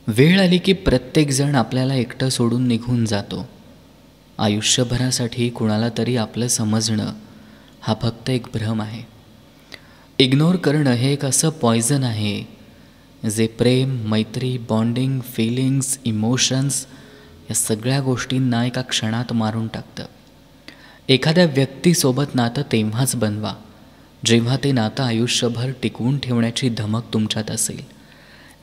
वेळ आली की प्रत्येकजण आपल्याला एकटं सोडून निघून जातो. आयुष्यभरासाठी कुणाला तरी आपलं समजणं हा फक्त एक भ्रम आहे. इग्नोर करणं हे एक असं पॉयझन आहे जे प्रेम, मैत्री, बॉन्डिंग, फिलिंग्स, इमोशन्स या सगळ्या गोष्टींना एका क्षणात मारून टाकतं. एखाद्या व्यक्तीसोबत नातं तेव्हाच बनवा जेव्हा ते नातं आयुष्यभर टिकवून ठेवण्याची धमक तुमच्यात असेल.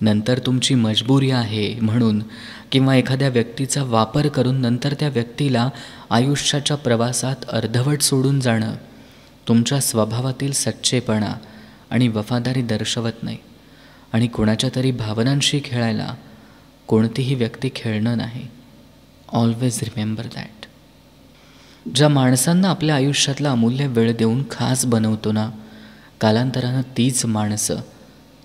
नंतर तुमची मजबुरी आहे म्हणून किंवा एखाद्या व्यक्तीचा वापर करून नंतर त्या व्यक्तीला आयुष्याच्या प्रवासात अर्धवट सोडून जाणं तुमच्या स्वभावातील सच्चेपणा आणि वफादारी दर्शवत नाही. आणि कोणाच्या तरी भावनांशी खेळायला कोणतीही व्यक्ती खेळणं नाही. Always remember that. ज्या माणसांना आपल्या आयुष्यातला अमूल्य वेळ देऊन खास बनवतो ना, कालांतरानं तीच माणसं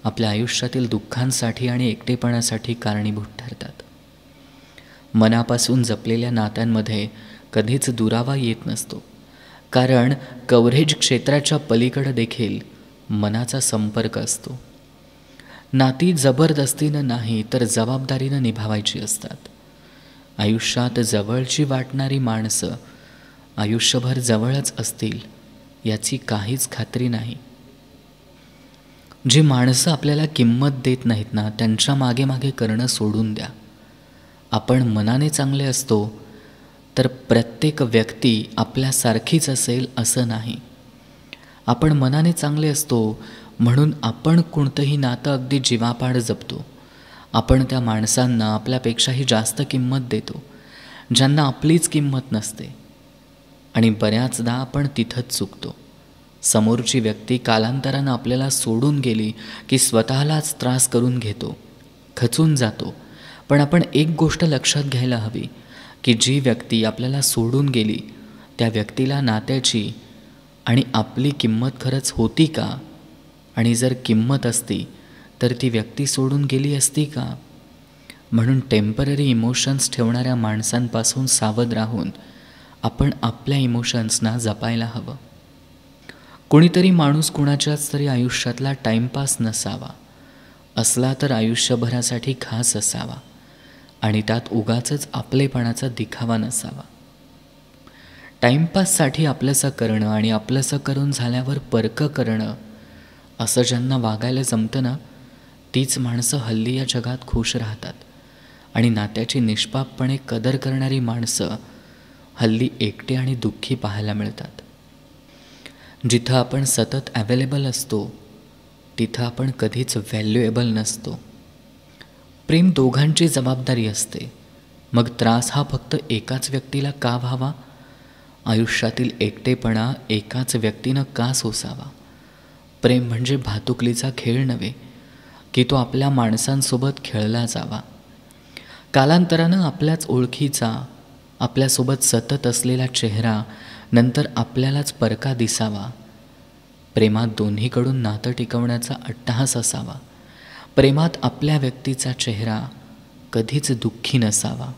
आपल्या आयुष्यातील दुःखांसाठी आणि एकटेपणासाठी कारणीभूत ठरतात. मनापासून जपलेल्या नात्यांमध्ये कधीच दुरावा येत नसतो, कारण कव्हरेज क्षेत्राच्या पलीकडे देखील मनाचा संपर्क असतो. नाती जबरदस्तीनं नाही तर जबाबदारीनं निभावायची असतात. आयुष्यात जवळची वाटणारी माणसं आयुष्यभर जवळच असतील याची काहीच खात्री नाही. जी माणसं आपल्याला किंमत देत नाहीत ना, त्यांच्या मागे मागे करणं सोडून द्या. आपण मनाने चांगले असतो तर प्रत्येक व्यक्ती आपल्यासारखीच असेल असं नाही. आपण मनाने चांगले असतो म्हणून आपण कोणतंही नातं अगदी जीवापाड जपतो. आपण त्या माणसांना आपल्यापेक्षाही जास्त किंमत देतो ज्यांना आपलीच किंमत नसते. आणि बऱ्याचदा आपण तिथंच चुकतो. समोरची व्यक्ती कालांतरानं आपल्याला सोडून गेली की स्वतःलाच त्रास करून घेतो, खचून जातो. पण आपण एक गोष्ट लक्षात घ्यायला हवी की जी व्यक्ती आपल्याला सोडून गेली त्या व्यक्तीला नात्याची आणि आपली किंमत खरंच होती का? आणि जर किंमत असती तर ती व्यक्ती सोडून गेली असती का? म्हणून टेम्पररी इमोशन्स ठेवणाऱ्या माणसांपासून सावध राहून आपण आपल्या इमोशन्सना जपायला हवं. कोणीतरी माणूस कुणाच्याच तरी आयुष्यातला टाईमपास नसावा, असला तर आयुष्यभरासाठी खास असावा आणि त्यात उगाचच आपलेपणाचा दिखावा नसावा. टाईमपाससाठी आपलंसं करणं आणि आपलंसं करून झाल्यावर परकं करणं असं ज्यांना वागायला जमतं ना, तीच माणसं हल्ली या जगात खुश राहतात. आणि नात्याची निष्पापपणे कदर करणारी माणसं हल्ली एकटी आणि दुःखी पाहायला मिळतात. जिथं आपण सतत अवेलेबल असतो तिथं आपण कधीच व्हॅल्युएबल नसतो. प्रेम दोघांची जबाबदारी असते. मग त्रास हा फक्त एकाच व्यक्तीला का व्हावा? आयुष्यातील एकटेपणा एकाच व्यक्तीनं का सोसावा? प्रेम म्हणजे भातुकलीचा खेळ नव्हे की तो आपल्या माणसांसोबत खेळला जावा. कालांतरानं आपल्याच ओळखीचा, आपल्यासोबत सतत असलेला चेहरा नंतर आपल्यालाच परका दिसावा. प्रेमात दोन्हीकडून नातं टिकवण्याचा अट्टहास असावा. प्रेमात आपल्या व्यक्तीचा चेहरा कधीच दुःखी नसावा.